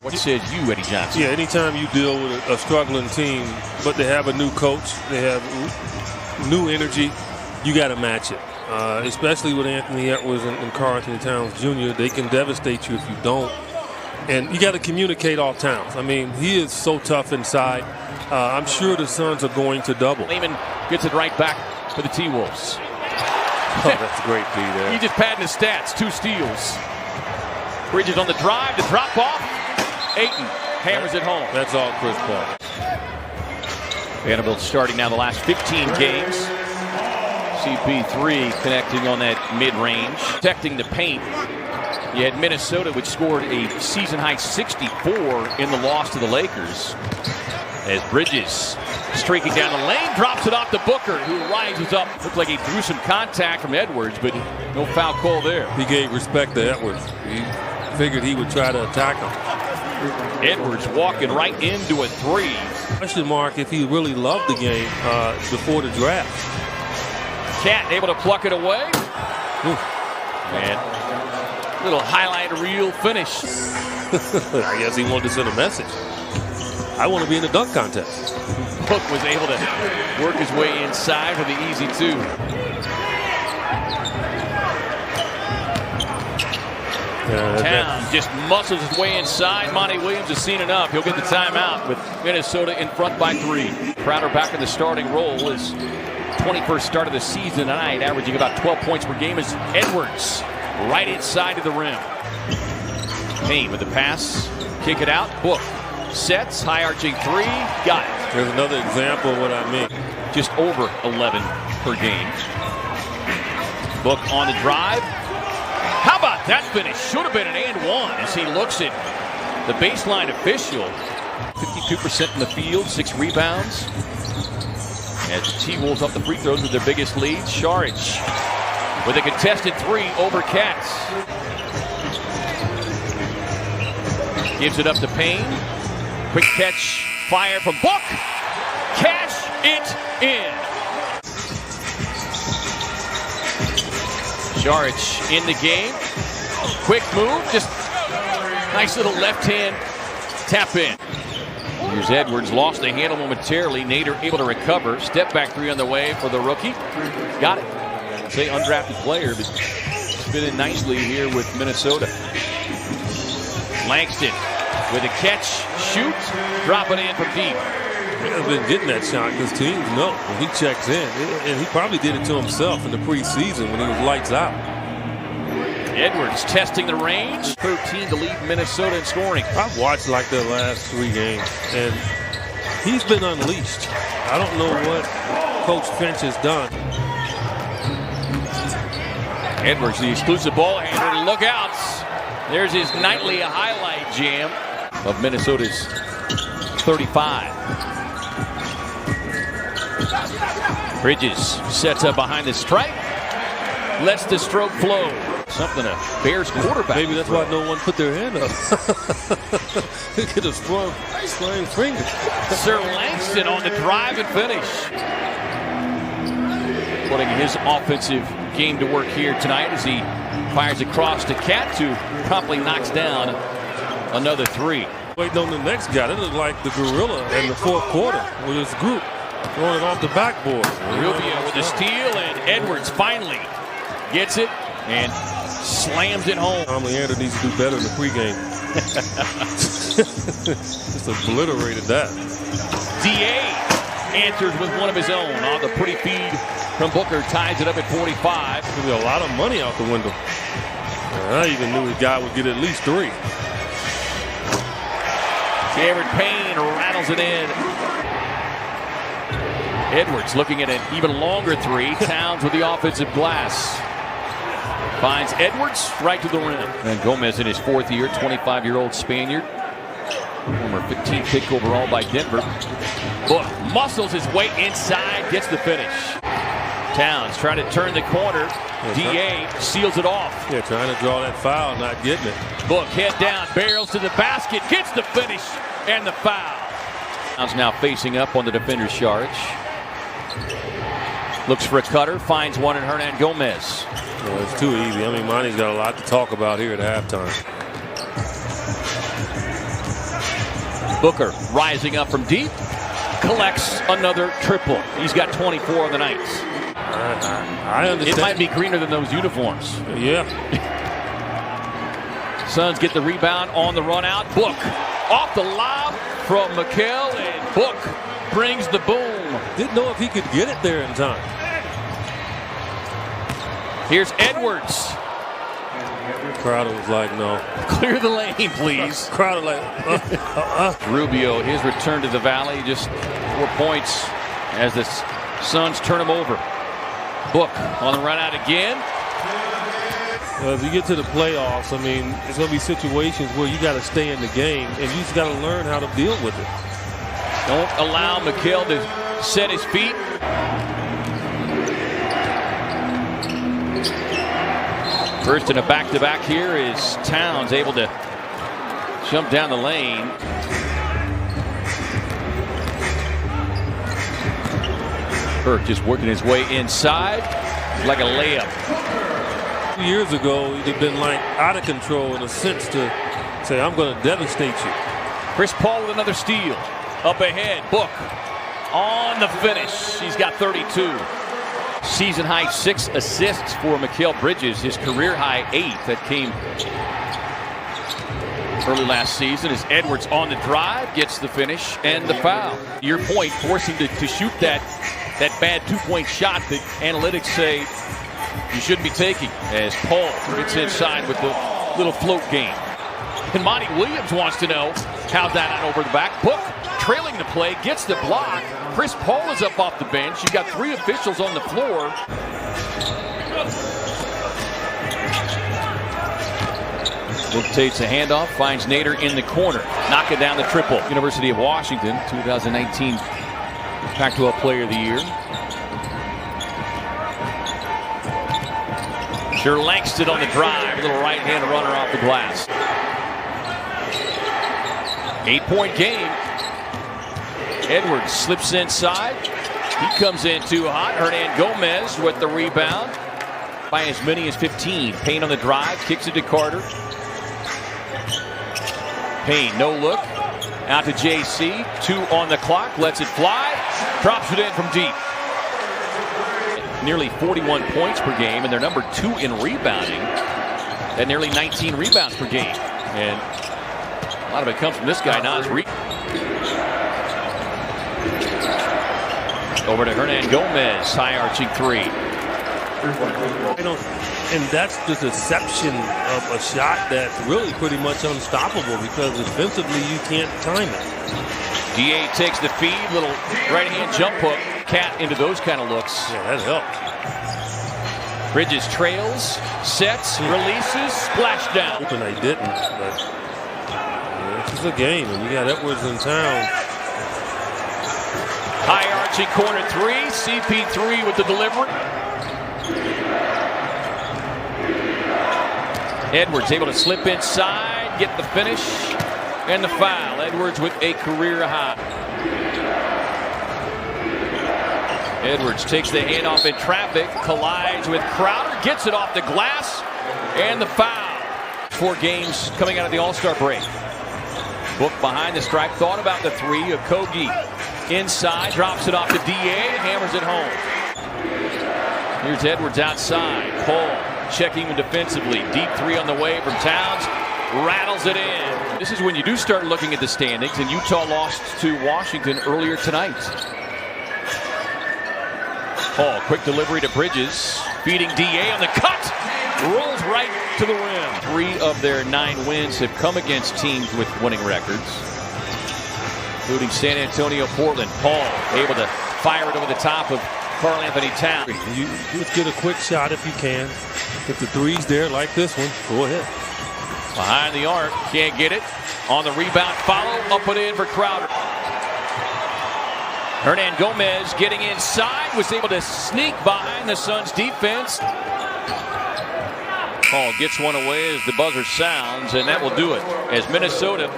What says you, Eddie Johnson? Yeah, anytime you deal with a struggling team, but they have a new coach, they have new energy, you got to match it. Especially with Anthony Edwards and Karl Anthony Towns Jr., they can devastate you if you don't. And you got to communicate off Towns. I mean, he is so tough inside. I'm sure the Suns are going to double. Lehman gets it right back for the T-Wolves. Oh, that's a great B there. He just padding his stats, 2 steals. Bridges on the drive, the drop off. Ayton hammers it home. That's all Chris Paul. Vanderbilt starting now the last 15 games. CP3 connecting on that mid-range. Protecting the paint. You had Minnesota, which scored a season-high 64 in the loss to the Lakers. As Bridges streaking down the lane, drops it off to Booker, who rises up. Looked like he drew some contact from Edwards, but no foul call there. He gave respect to Edwards. He figured he would try to attack him. Edwards walking right into a 3. Question mark if he really loved the game before the draft. Cat able to pluck it away. And little highlight reel finish. I guess he wanted to send a message. I want to be in the dunk contest. Book was able to work his way inside for the easy 2. Towns just muscles his way inside. Monty Williams has seen enough. He'll get the timeout with Minnesota in front by 3. Crowder back in the starting role. His 21st start of the season tonight, averaging about 12 points per game, is Edwards right inside of the rim. Payne with the pass. Kick it out. Book sets. High arching 3. Got it. There's another example of what I mean. Just over 11 per game. Book on the drive. How about that finish? Should have been an and 1 as he looks at the baseline official. 52% from the field, 6 rebounds. As the T-Wolves up the free throws with their biggest lead. Saric with a contested 3 over Katz. Gives it up to Payne. Quick catch, fire from Book. Cash it in. Saric in the game. Quick move, just nice little left hand tap in. Here's Edwards, lost the handle momentarily. Nader able to recover. Step back 3 on the way for the rookie. Got it. Say undrafted player, but fit in nicely here with Minnesota. Langston with a catch, shoot, drop it in from deep. He's been getting that shot because teams know when he checks in. And he probably did it to himself in the preseason when he was lights out. Edwards testing the range. 13 to lead Minnesota in scoring. I've watched like their last 3 games, and he's been unleashed. I don't know what Coach Finch has done. Edwards, the exclusive ball handler. Look out. There's his nightly highlight jam of Minnesota's 35. Bridges sets up behind the stripe. Lets the stroke flow. Something a Bears quarterback. Maybe that's why no one put their hand up. He could have sprung finger. Sir Langston on the drive and finish. Putting his offensive game to work here tonight as he fires across to Cat, who promptly knocks down another 3. Waiting on the next guy. That looked like the gorilla in the 4th quarter with his group throwing it off the backboard. Rubio with the steal, and Edwards finally gets it and slams it home. Tommy Anderson needs to do better in the pregame. Just obliterated that. D.A. answers with one of his own. On the pretty feed from Booker, ties it up at 45. There'll be a lot of money out the window. I even knew his guy would get at least 3. Cameron Payne rattles it in. Edwards looking at an even longer 3. Towns with the offensive glass. Finds Edwards right to the rim. And Gomez in his 4th year, 25-year-old Spaniard. Former 15th pick overall by Denver. Book muscles his way inside, gets the finish. Towns trying to turn the corner. D.A. seals it off. Yeah, trying to draw that foul, not getting it. Book head down, barrels to the basket, gets the finish, and the foul. Towns now facing up on the defender, Saric. Looks for a cutter, finds one in Hernan Gomez. Well, it's too easy. I mean, Monty's got a lot to talk about here at halftime. Booker rising up from deep, collects another triple. He's got 24 on the night. I understand. It might be greener than those uniforms. Yeah. Suns get the rebound on the run out. Book off the lob from Mikal, and Book brings the boom. Didn't know if he could get it there in time. Here's Edwards. Crowder was like, no. Clear the lane, please. Crowder like, Rubio, his return to the Valley, just 4 points as the Suns turn him over. Book on the run out again. As you get to the playoffs, I mean, there's going to be situations where you got to stay in the game, and you just got to learn how to deal with it. Don't allow Mikal to set his feet. First in a back-to-back here is Towns, able to jump down the lane. Burke just working his way inside like a layup. 2 years ago, he'd have been like out of control in a sense to say, I'm going to devastate you. Chris Paul with another steal. Up ahead, Book on the finish. He's got 32. Season high 6 assists for Mikal Bridges. His career high 8 that came early last season. As Edwards on the drive gets the finish and the foul. Your point, forcing to shoot that bad 2-point shot that analytics say you shouldn't be taking, as Paul gets inside with the little float game. And Monty Williams wants to know, how's that not over the back? Book trailing the play, gets the block. Chris Paul is up off the bench. You've got 3 officials on the floor. Book takes a handoff, finds Nader in the corner. Knocking down the triple. University of Washington, 2019 Pac-12 Player of the Year. Sure Langston on the drive. A little right-hand runner off the glass. 8-point game. Edwards slips inside. He comes in too hot. Hernan Gomez with the rebound by as many as 15. Payne on the drive, kicks it to Carter. Payne, no look. Out to JC. 2 on the clock. Lets it fly. Drops it in from deep. Nearly 41 points per game, and they're number 2 in rebounding at nearly 19 rebounds per game. And a lot of it comes from this guy, Naz Reid. Over to Hernan Gomez, high-arching 3. And that's the deception of a shot that's really pretty much unstoppable because defensively you can't time it. DA takes the feed, little right-hand jump hook. Cat into those kind of looks. Yeah, that helped. Bridges trails, sets, releases, splash down. Hoping they didn't, but yeah, this is a game, and you got Edwards in town. High arching corner 3, CP3 with the delivery. Edwards able to slip inside, get the finish, and the foul. Edwards with a career high. Edwards takes the handoff in traffic, collides with Crowder, gets it off the glass, and the foul. 4 games coming out of the All-Star break. Book behind the stripe, thought about the 3. Okogie inside, drops it off to DA, hammers it home. Here's Edwards outside. Paul checking him defensively. Deep 3 on the way from Towns, rattles it in. This is when you do start looking at the standings, and Utah lost to Washington earlier tonight. Paul, quick delivery to Bridges, feeding DA on the cut, rolls right to the rim. 3 of their 9 wins have come against teams with winning records, including San Antonio, Portland. Paul able to fire it over the top of Karl-Anthony Towns. You just get a quick shot if you can. If the 3's there like this one, go ahead. Behind the arc, can't get it. On the rebound, follow, up and in for Crowder. Hernan Gomez getting inside, was able to sneak behind the Suns defense. Paul gets one away as the buzzer sounds, and that will do it as Minnesota